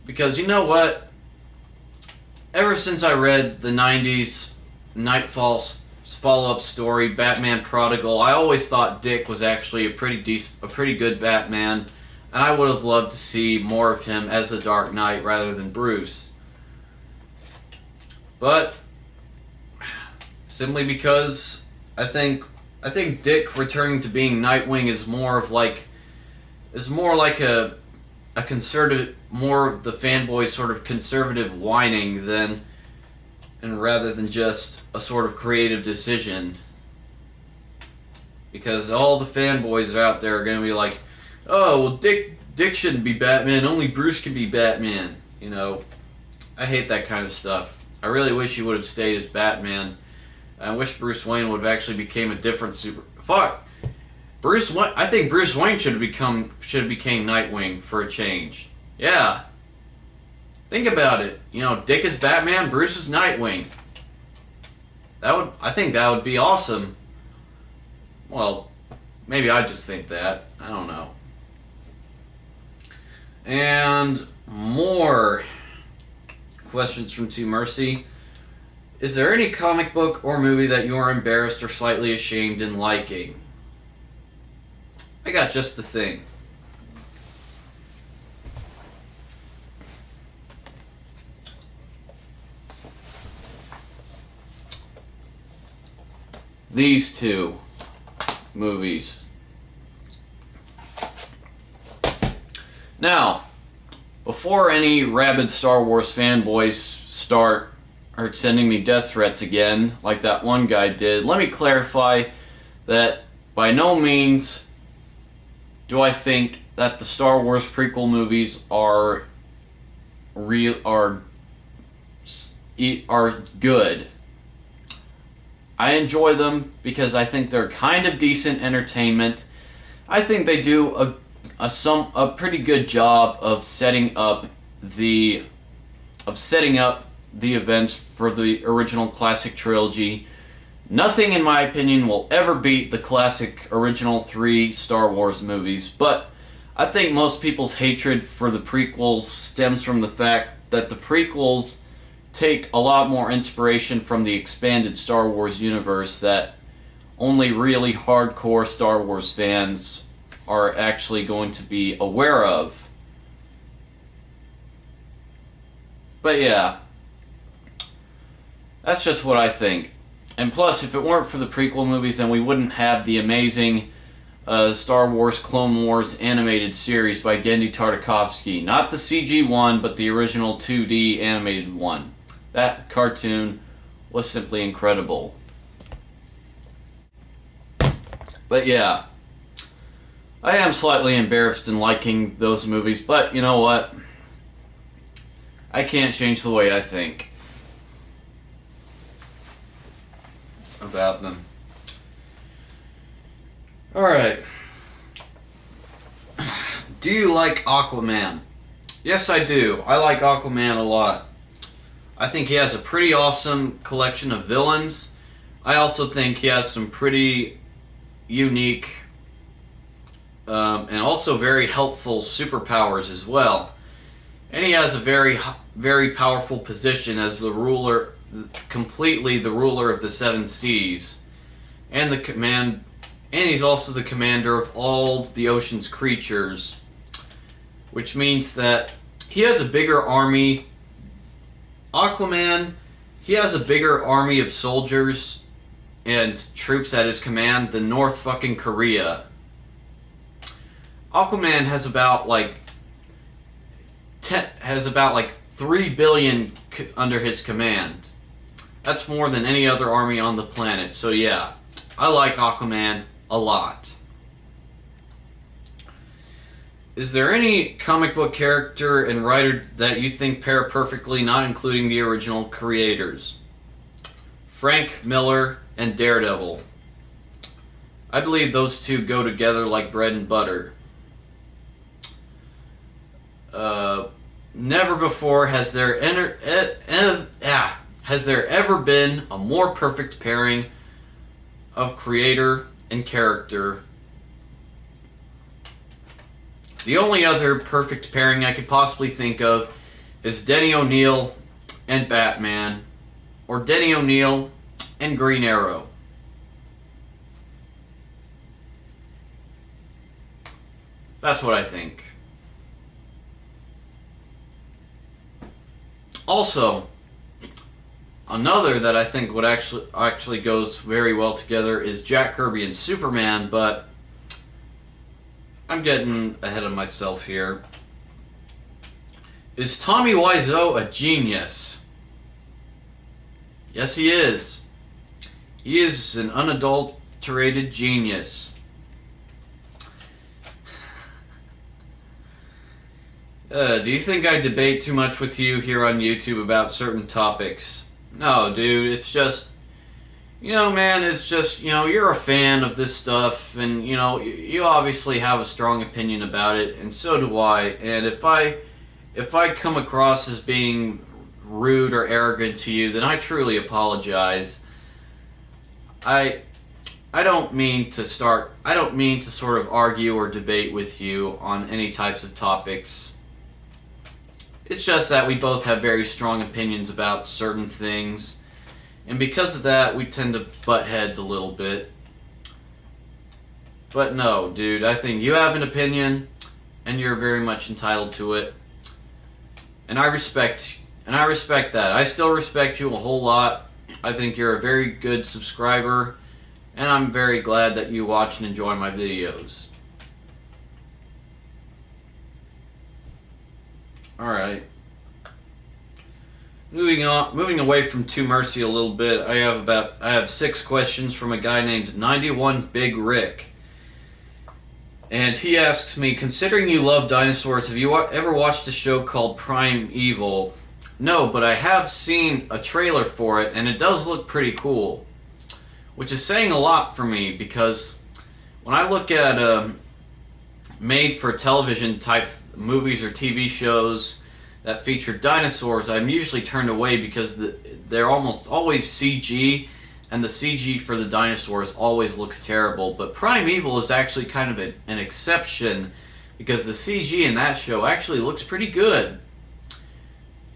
Because you know what? Ever since I read the 90s Nightfall's follow-up story, Batman Prodigal, I always thought Dick was actually a pretty good Batman, and I would have loved to see more of him as the Dark Knight rather than Bruce. But simply because I think Dick returning to being Nightwing is more like a conservative, more of the fanboy sort of conservative whining rather than just a sort of creative decision. Because all the fanboys out there are going to be like, oh, well, Dick shouldn't be Batman, only Bruce can be Batman. You know, I hate that kind of stuff. I really wish he would have stayed as Batman. I wish Bruce Wayne would have actually became a different Fuck! I think Bruce Wayne should have became Nightwing for a change. Yeah. Think about it. You know, Dick is Batman, Bruce is Nightwing. I think that would be awesome. Well, maybe I just think that. I don't know. And more questions from Two Mercy. Is there any comic book or movie that you are embarrassed or slightly ashamed in liking? I got just the thing. These two movies. Now, before any rabid Star Wars fanboys start sending me death threats again, like that one guy did, let me clarify that by no means do I think that the Star Wars prequel movies are good. I enjoy them because I think they're kind of decent entertainment. I think they do a pretty good job of setting up the events for the original classic trilogy. Nothing, in my opinion, will ever beat the classic original 3 Star Wars movies, but I think most people's hatred for the prequels stems from the fact that the prequels take a lot more inspiration from the expanded Star Wars universe that only really hardcore Star Wars fans are actually going to be aware of. But yeah, that's just what I think. And plus, if it weren't for the prequel movies, then we wouldn't have the amazing Star Wars Clone Wars animated series by Genndy Tartakovsky. Not the CG one, but the original 2D animated one. That cartoon was simply incredible. But yeah, I am slightly embarrassed in liking those movies, but you know what? I can't change the way I think about them. Alright. Do you like Aquaman? Yes, I do. I like Aquaman a lot. I think he has a pretty awesome collection of villains. I also think he has some pretty unique and also very helpful superpowers as well. And he has a very, very powerful position as the ruler, completely the ruler of the Seven Seas, and and he's also the commander of all the ocean's creatures, which means that he has a bigger army. Aquaman, he has a bigger army of soldiers and troops at his command than North fucking Korea. Aquaman has about like 3 billion under his command. That's more than any other army on the planet. So yeah, I like Aquaman a lot. Is there any comic book character and writer that you think pair perfectly, not including the original creators? Frank Miller and Daredevil. I believe those two go together like bread and butter. Never before has there ever been a more perfect pairing of creator and character. The only other perfect pairing I could possibly think of is Denny O'Neil and Batman, or Denny O'Neil and Green Arrow. That's what I think. Also, another that I think would actually goes very well together is Jack Kirby and Superman, but I'm getting ahead of myself here. Is Tommy Wiseau a genius? Yes, he is. He is an unadulterated genius. Do you think I debate too much with you here on YouTube about certain topics? No, dude, it's just, man, it's just, you're a fan of this stuff, and, you obviously have a strong opinion about it, and so do I, and if I come across as being rude or arrogant to you, then I truly apologize. I don't mean to sort of argue or debate with you on any types of topics. It's just that we both have very strong opinions about certain things, and because of that, we tend to butt heads a little bit. But no, dude, I think you have an opinion, and you're very much entitled to it. And I respect that. I still respect you a whole lot. I think you're a very good subscriber, and I'm very glad that you watch and enjoy my videos. Alright. Moving away from Two Mercy a little bit, I have 6 questions from a guy named 91 Big Rick. And he asks me, considering you love dinosaurs, have you ever watched a show called Primeval? No, but I have seen a trailer for it, and it does look pretty cool. Which is saying a lot for me, because when I look at made-for-television type movies or TV shows that feature dinosaurs, I'm usually turned away because they're almost always CG, and the CG for the dinosaurs always looks terrible. But Primeval is actually kind of an exception, because the CG in that show actually looks pretty good.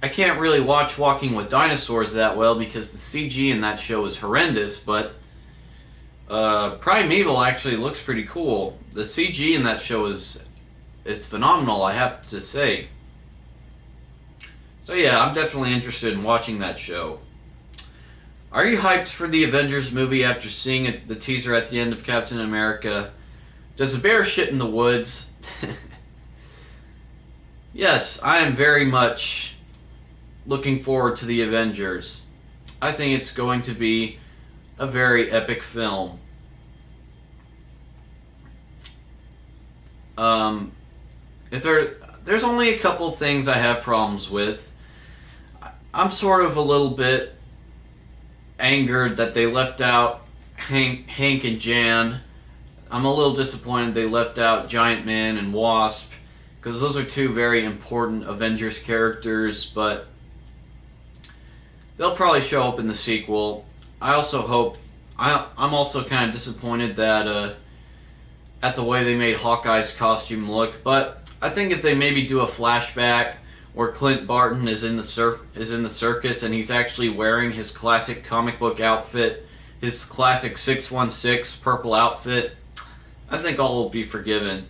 I can't really watch Walking with Dinosaurs that well because the CG in that show is horrendous, but Primeval actually looks pretty cool. The CG in that show is phenomenal, I have to say. So yeah, I'm definitely interested in watching that show. Are you hyped for the Avengers movie after seeing the teaser at the end of Captain America? Does a bear shit in the woods? Yes, I am very much looking forward to the Avengers. I think it's going to be a very epic film. There's only a couple things I have problems with. I'm sort of a little bit angered that they left out Hank and Jan. I'm a little disappointed they left out Giant Man and Wasp, because those are 2 very important Avengers characters, but they'll probably show up in the sequel. I'm also kind of disappointed that at the way they made Hawkeye's costume look, but I think if they maybe do a flashback where Clint Barton is in the circus and he's actually wearing his classic comic book outfit, his classic 616 purple outfit, I think all will be forgiven.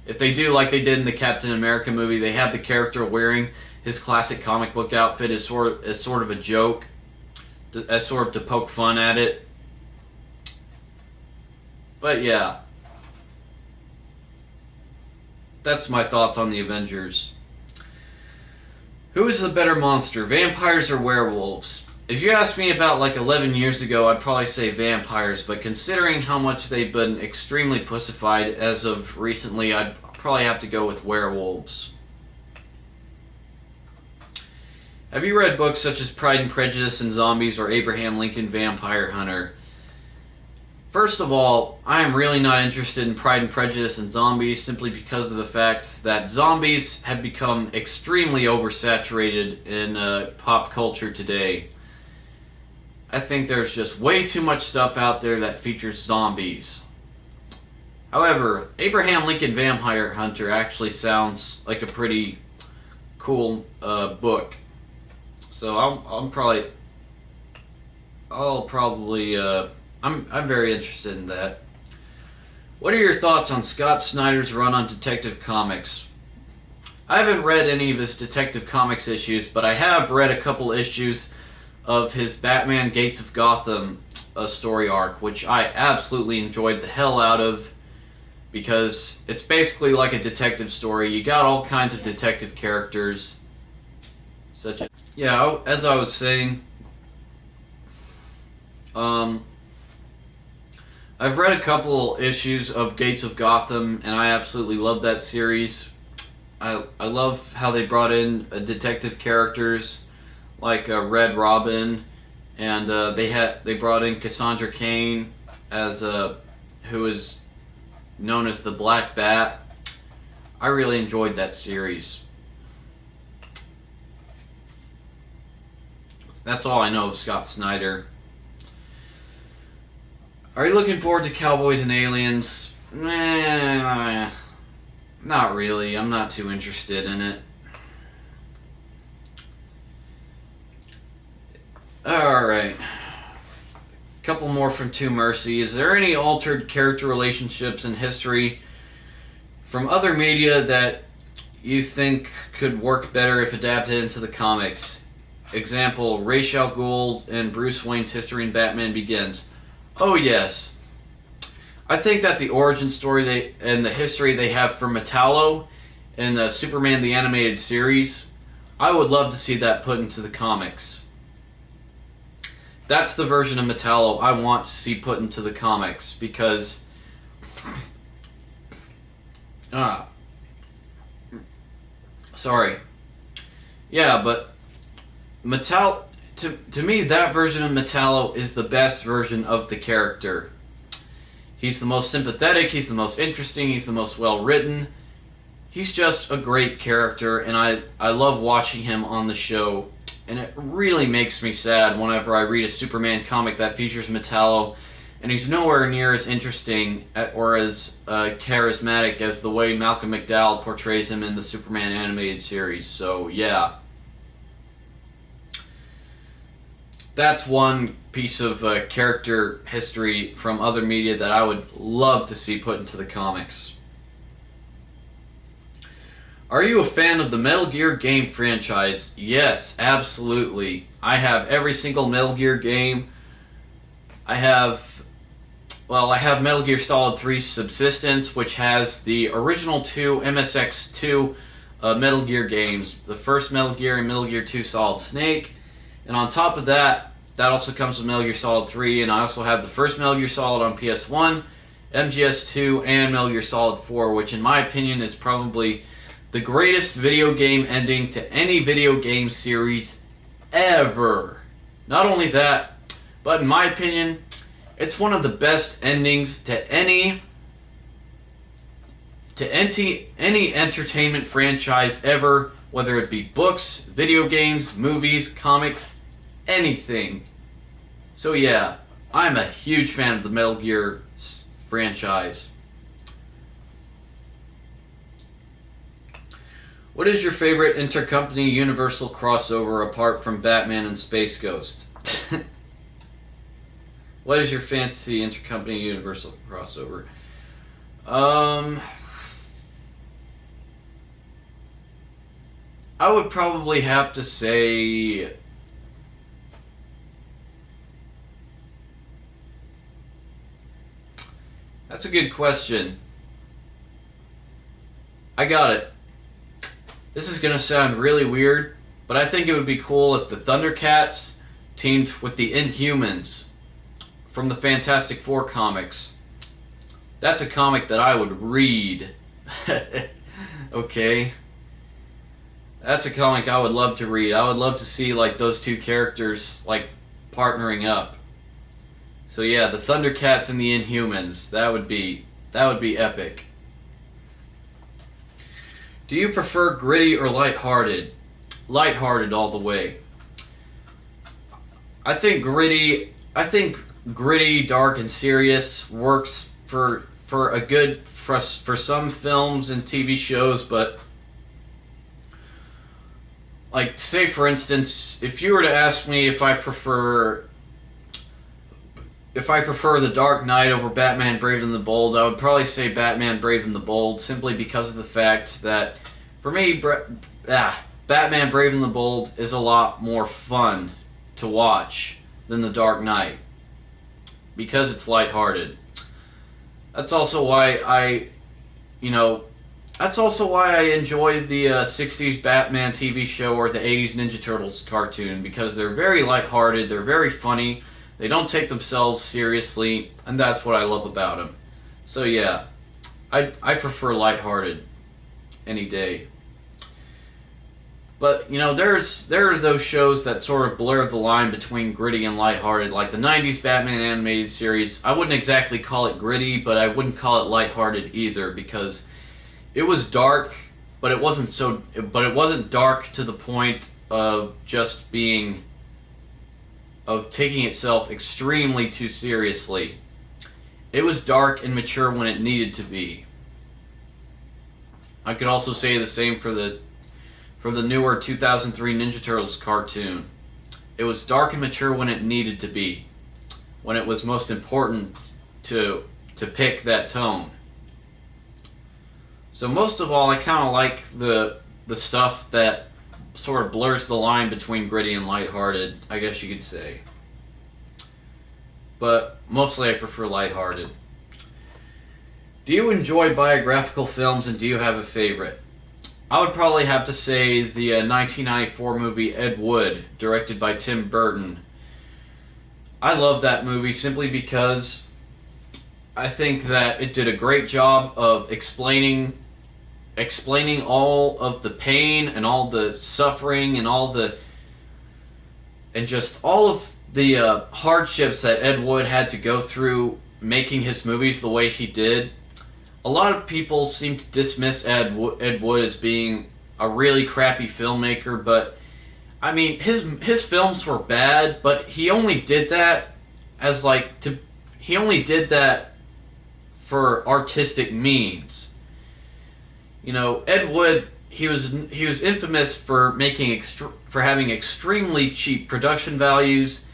If they do like they did in the Captain America movie, they have the character wearing his classic comic book outfit as sort of a joke, as sort of to poke fun at it. But yeah, that's my thoughts on the Avengers. Who is the better monster, vampires or werewolves? If you asked me about like 11 years ago, I'd probably say vampires, but considering how much they've been extremely pussified as of recently, I'd probably have to go with werewolves. Have you read books such as Pride and Prejudice and Zombies or Abraham Lincoln Vampire Hunter? First of all, I am really not interested in Pride and Prejudice and Zombies simply because of the fact that zombies have become extremely oversaturated in pop culture today. I think there's just way too much stuff out there that features zombies. However, Abraham Lincoln Vampire Hunter actually sounds like a pretty cool book. So I'm very interested in that. What are your thoughts on Scott Snyder's run on Detective Comics? I haven't read any of his Detective Comics issues, but I have read a couple issues of his Batman Gates of Gotham story arc, which I absolutely enjoyed the hell out of, because it's basically like a detective story. You got all kinds of detective characters, such as... Yeah, as I was saying, I've read a couple issues of Gates of Gotham, and I absolutely love that series. I love how they brought in detective characters like Red Robin, and they brought in Cassandra Cain as who is known as the Black Bat. I really enjoyed that series. That's all I know of Scott Snyder. Are you looking forward to Cowboys and Aliens? Not really. I'm not too interested in it. Alright. Couple more from Two Mercy. Is there any altered character relationships in history from other media that you think could work better if adapted into the comics? Example, Ra's al Ghul and Bruce Wayne's history in Batman Begins. Oh yes. I think that the origin story and the history they have for Metallo in the Superman the Animated Series, I would love to see that put into the comics. That's the version of Metallo I want to see put into the comics, because sorry. Yeah, but Metallo, to me, that version of Metallo is the best version of the character. He's the most sympathetic, he's the most interesting, he's the most well-written. He's just a great character, and I love watching him on the show. And it really makes me sad whenever I read a Superman comic that features Metallo, and he's nowhere near as interesting or as charismatic as the way Malcolm McDowell portrays him in the Superman animated series. So, yeah. That's one piece of character history from other media that I would love to see put into the comics. Are you a fan of the Metal Gear game franchise? Yes, absolutely. I have every single Metal Gear game. I have Metal Gear Solid 3 Subsistence, which has the original two MSX2 Metal Gear games. The first Metal Gear and Metal Gear 2 Solid Snake. And on top of that, that also comes with Metal Gear Solid 3, and I also have the first Metal Gear Solid on PS1, MGS2, and Metal Gear Solid 4, which in my opinion is probably the greatest video game ending to any video game series ever. Not only that, but in my opinion, it's one of the best endings to any entertainment franchise ever, whether it be books, video games, movies, comics, anything. So yeah, I'm a huge fan of the Metal Gear franchise. What is your favorite intercompany Universal crossover apart from Batman and Space Ghost? What is your fantasy intercompany Universal crossover? I would probably have to say that's a good question. I got it. This is going to sound really weird, but I think it would be cool if the Thundercats teamed with the Inhumans from the Fantastic Four comics. That's a comic that I would read. Okay. That's a comic I would love to read. I would love to see like those two characters like partnering up. So yeah, the Thundercats and the Inhumans. That would be epic. Do you prefer gritty or lighthearted? Lighthearted all the way. I think gritty, dark and serious works for some films and TV shows, but like, say for instance, if you were to ask me if I prefer The Dark Knight over Batman Brave and the Bold, I would probably say Batman Brave and the Bold, simply because of the fact that, for me, Batman Brave and the Bold is a lot more fun to watch than The Dark Knight, because it's lighthearted. That's also why I enjoy the 60s Batman TV show or the 80s Ninja Turtles cartoon, because they're very lighthearted, they're very funny, they don't take themselves seriously, and that's what I love about them. So yeah, I prefer lighthearted any day. But, there are those shows that sort of blur the line between gritty and lighthearted, like the 90s Batman animated series. I wouldn't exactly call it gritty, but I wouldn't call it lighthearted either, because it was dark, but it wasn't dark to the point of just taking itself extremely too seriously. It was dark and mature when it needed to be. I could also say the same for the newer 2003 Ninja Turtles cartoon. It was dark and mature when it needed to be, when it was most important to pick that tone. So most of all, I kind of like the stuff that sort of blurs the line between gritty and lighthearted, I guess you could say. But mostly I prefer lighthearted. Do you enjoy biographical films, and do you have a favorite? I would probably have to say the 1994 movie Ed Wood, directed by Tim Burton. I love that movie simply because I think that it did a great job of explaining all of the pain and all the suffering and just all of the hardships that Ed Wood had to go through making his movies the way he did. A lot of people seem to dismiss Ed Wood as being a really crappy filmmaker, but I mean, his films were bad, but he only did that for artistic means. Ed Wood, he was infamous for having extremely cheap production values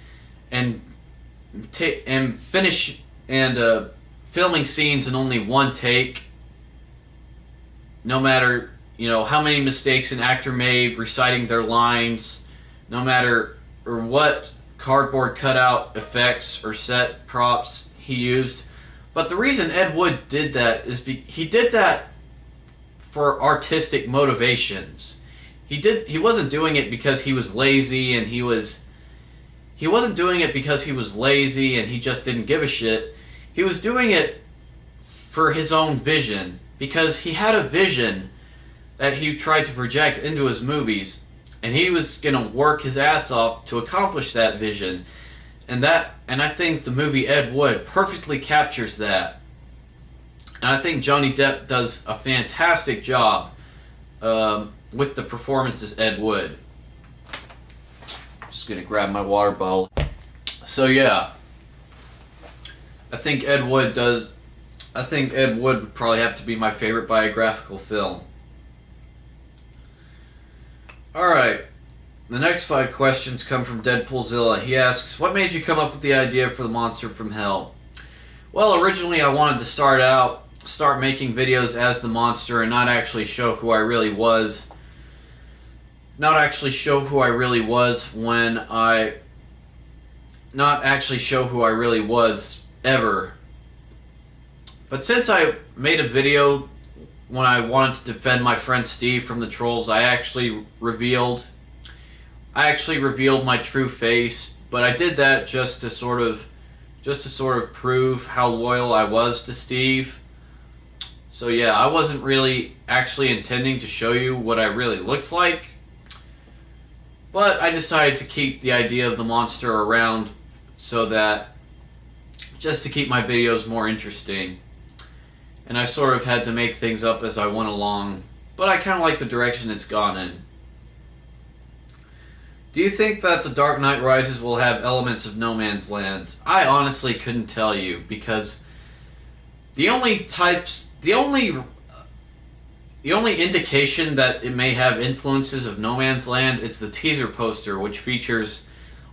and filming scenes in only one take. No matter how many mistakes an actor made reciting their lines, no matter what cardboard cutout effects or set props he used. But the reason Ed Wood did that is he did that for artistic motivations. He wasn't doing it because he was lazy, and he wasn't doing it because he was lazy and he just didn't give a shit. He was doing it for his own vision, because he had a vision that he tried to project into his movies, and he was going to work his ass off to accomplish that vision. And I think the movie Ed Wood perfectly captures that. And I think Johnny Depp does a fantastic job with the performance as Ed Wood. Just gonna grab my water bottle. So yeah, I think Ed Wood would probably have to be my favorite biographical film. Alright, the next 5 questions come from Deadpoolzilla. He asks, what made you come up with the idea for the Monster from Hell? Well, originally I wanted to start making videos as the monster and not actually show who I really was. Not actually show who I really was ever. But since I made a video when I wanted to defend my friend Steve from the trolls, I actually revealed my true face, but I did that just to sort of prove how loyal I was to Steve. So yeah, I wasn't really actually intending to show you what I really looked like, but I decided to keep the idea of the monster around just to keep my videos more interesting. And I sort of had to make things up as I went along, but I kind of like the direction it's gone in. Do you think that The Dark Knight Rises will have elements of No Man's Land? I honestly couldn't tell you, because the only The only indication that it may have influences of No Man's Land is the teaser poster, which features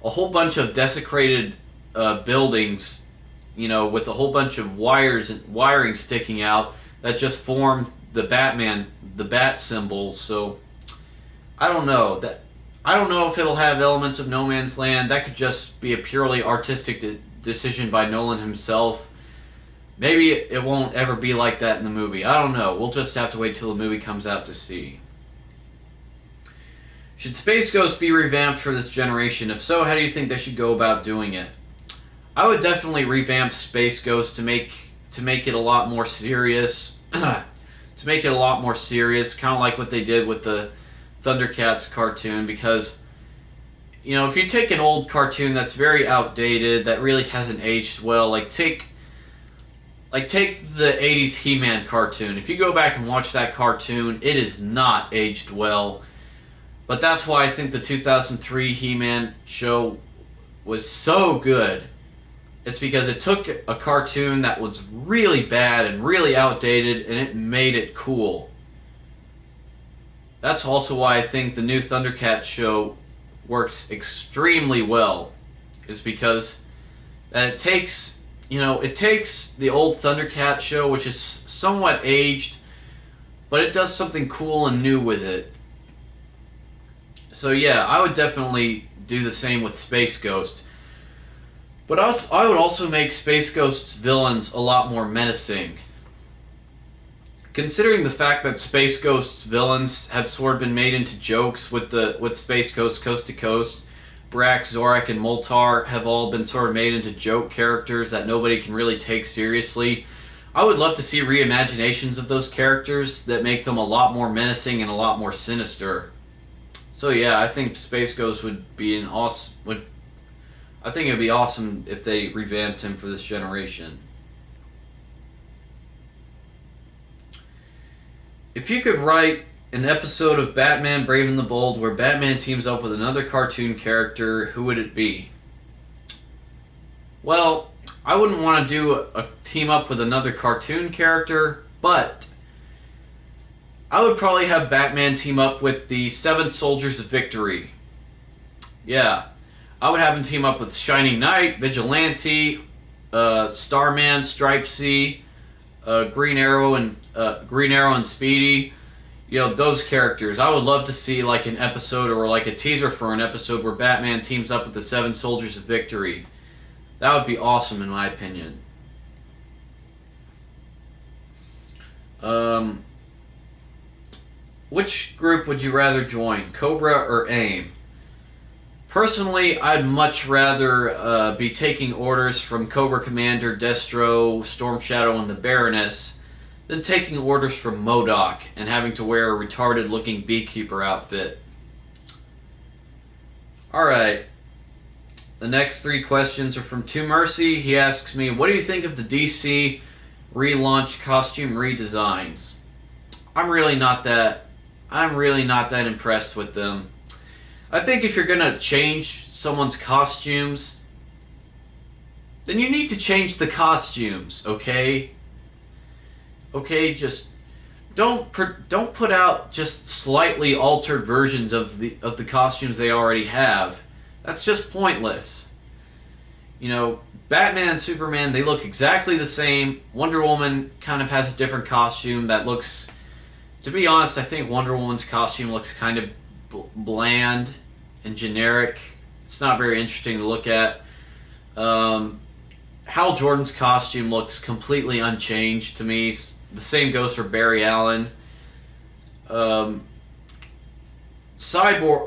a whole bunch of desecrated buildings, with a whole bunch of wires and wiring sticking out that just form the bat symbol. So I don't know that. I don't know if it'll have elements of No Man's Land. That could just be a purely artistic decision by Nolan himself. Maybe it won't ever be like that in the movie. I don't know. We'll just have to wait till the movie comes out to see. Should Space Ghost be revamped for this generation? If so, how do you think they should go about doing it? I would definitely revamp Space Ghost to make it a lot more serious. To make it a lot more serious, kind of like what they did with the Thundercats cartoon, because if you take an old cartoon that's very outdated, that really hasn't aged well, like take the 80s He-Man cartoon. If you go back and watch that cartoon, it is not aged well. But that's why I think the 2003 He-Man show was so good. It's because it took a cartoon that was really bad and really outdated, and it made it cool. That's also why I think the new Thundercats show works extremely well. Is because that it takes the old Thundercats show, which is somewhat aged, but it does something cool and new with it. So yeah, I would definitely do the same with Space Ghost. But I would also make Space Ghost's villains a lot more menacing. Considering the fact that Space Ghost's villains have sort of been made into jokes with Space Ghost Coast to Coast, Brax, Zorak, and Moltar have all been sort of made into joke characters that nobody can really take seriously. I would love to see reimaginations of those characters that make them a lot more menacing and a lot more sinister. So yeah, I think Space Ghost would be I think it would be awesome if they revamped him for this generation. If you could write an episode of Batman Brave and the Bold where Batman teams up with another cartoon character, who would it be? Well, I wouldn't want to do a team up with another cartoon character, but I would probably have Batman team up with the Seven Soldiers of Victory. Yeah, I would have him team up with Shining Knight, Vigilante, Starman, Stripesy, Green Arrow and Speedy. Those characters. I would love to see like an episode or like a teaser for an episode where Batman teams up with the Seven Soldiers of Victory. That would be awesome in my opinion. Which group would you rather join, Cobra or AIM? Personally, I'd much rather be taking orders from Cobra Commander, Destro, Storm Shadow, and the Baroness than taking orders from MODOK and having to wear a retarded-looking beekeeper outfit. Alright. The next 3 questions are from To Mercy. He asks me, what do you think of the DC relaunch costume redesigns? I'm really not that impressed with them. I think if you're gonna change someone's costumes, then you need to change the costumes, okay? Okay, just don't put out just slightly altered versions of the costumes they already have. That's just pointless. Batman and Superman, they look exactly the same. Wonder Woman kind of has a different costume that looks, to be honest, I think Wonder Woman's costume looks kind of bland and generic. It's not very interesting to look at. Hal Jordan's costume looks completely unchanged to me. The same goes for Barry Allen. Cyborg,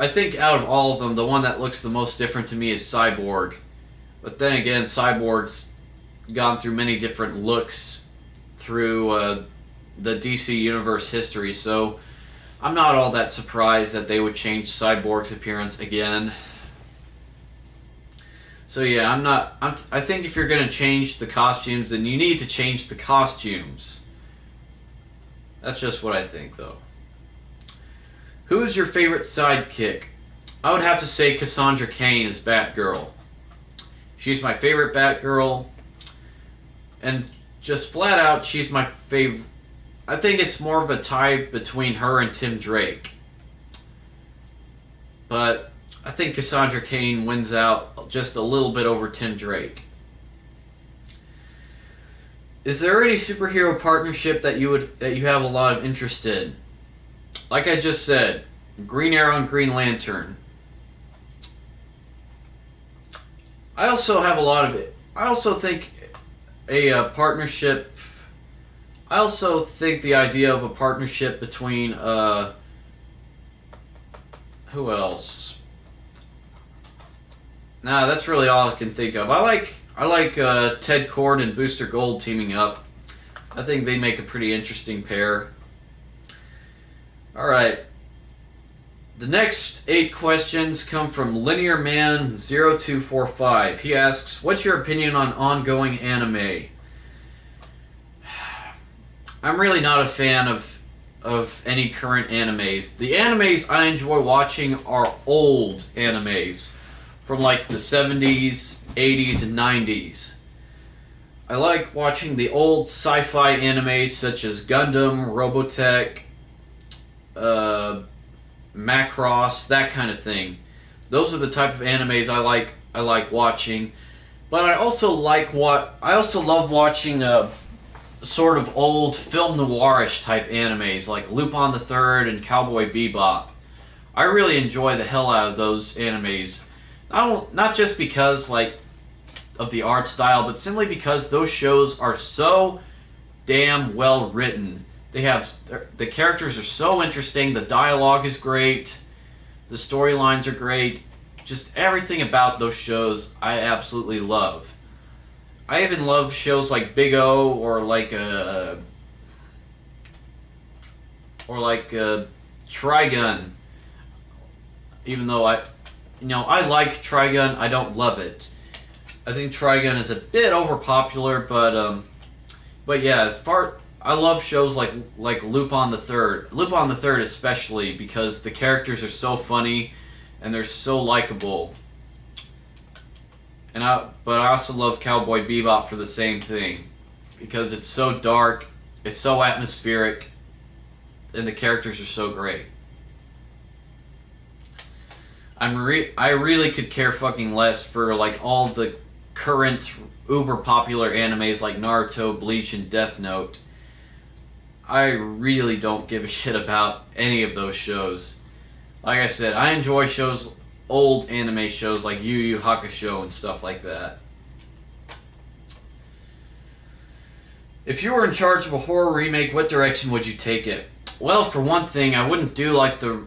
I think out of all of them, the one that looks the most different to me is Cyborg. But then again, Cyborg's gone through many different looks through the DC Universe history, so I'm not all that surprised that they would change Cyborg's appearance again. So yeah, I think if you're going to change the costumes, then you need to change the costumes. That's just what I think, though. Who is your favorite sidekick? I would have to say Cassandra Cain as Batgirl. She's my favorite Batgirl. And just flat out, she's my favorite. I think it's more of a tie between her and Tim Drake. But I think Cassandra Cain wins out just a little bit over Tim Drake. Is there any superhero partnership that you have a lot of interest in? Like I just said, Green Arrow and Green Lantern. I also have a lot of it. I also think a partnership. I also think the idea of a partnership between who else? Nah, that's really all I can think of. I like Ted Kord and Booster Gold teaming up. I think they make a pretty interesting pair. All right. The next 8 questions come from LinearMan0245. He asks, "What's your opinion on ongoing anime?" I'm really not a fan of any current animes. The animes I enjoy watching are old animes from like the 70s, 80s, and 90s. I like watching the old sci-fi animes such as Gundam, Robotech, Macross, that kind of thing. Those are the type of animes I like watching. But I also love watching sort of old film noirish type animes like Lupin the Third and Cowboy Bebop. I really enjoy the hell out of those animes. Not just because like of the art style, but simply because those shows are so damn well written. The characters are so interesting, the dialogue is great, the storylines are great, just everything about those shows I absolutely love. I even love shows like Big O or like Trigun. Even though I like Trigun, I don't love it. I think Trigun is a bit overpopular, but yeah, I love shows like Lupin the Third. Lupin the Third especially because the characters are so funny and they're so likable. But I also love Cowboy Bebop for the same thing because it's so dark, it's so atmospheric, and the characters are so great. I really could care fucking less for like all the current uber popular animes like Naruto, Bleach, and Death Note. I really don't give a shit about any of those shows. Like I said, I enjoy old anime shows like Yu Yu Hakusho and stuff like that. If you were in charge of a horror remake, what direction would you take it? Well, for one thing, I wouldn't do like the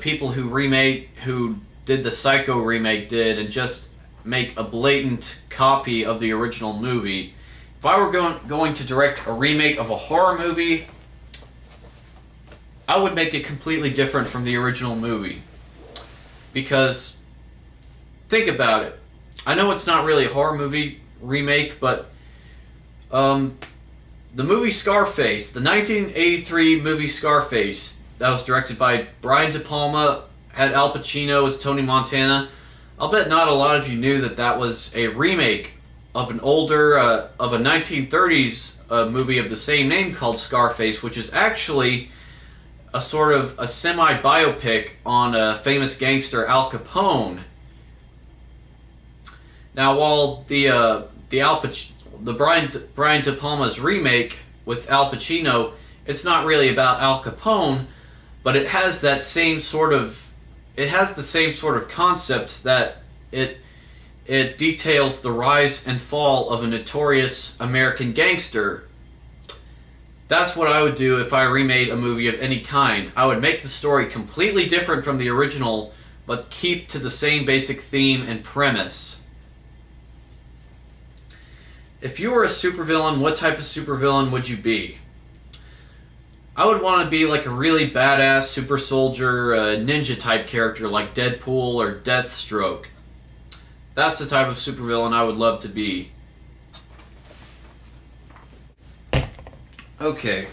people who did the Psycho remake did and just make a blatant copy of the original movie. If I were going to direct a remake of a horror movie, I would make it completely different from the original movie. Because, think about it. I know it's not really a horror movie remake, but the movie Scarface, the 1983 movie Scarface, that was directed by Brian De Palma, had Al Pacino as Tony Montana. I'll bet not a lot of you knew that was a remake of an older, of a 1930s movie of the same name called Scarface, which is actually a sort of a semi-biopic on a famous gangster Al Capone. Now, while the Brian De Palma's remake with Al Pacino, it's not really about Al Capone, but it has the same sort of concepts that it details the rise and fall of a notorious American gangster. That's what I would do if I remade a movie of any kind. I would make the story completely different from the original, but keep to the same basic theme and premise. If you were a supervillain, what type of supervillain would you be? I would want to be like a really badass super soldier, ninja type character like Deadpool or Deathstroke. That's the type of supervillain I would love to be. Okay.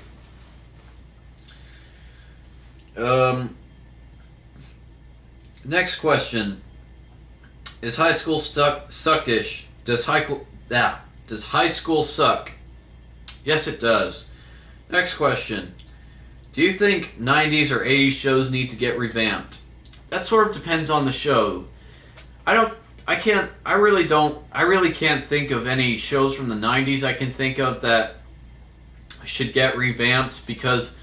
Next question. Is high school suckish? Does high school suck? Yes, it does. Next question. Do you think 90s or 80s shows need to get revamped? That sort of depends on the show. I really can't think of any shows from the 90s I can think of that should get revamped because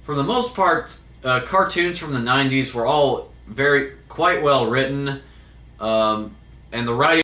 for the most part, cartoons from the 90s were all quite well written, and the writing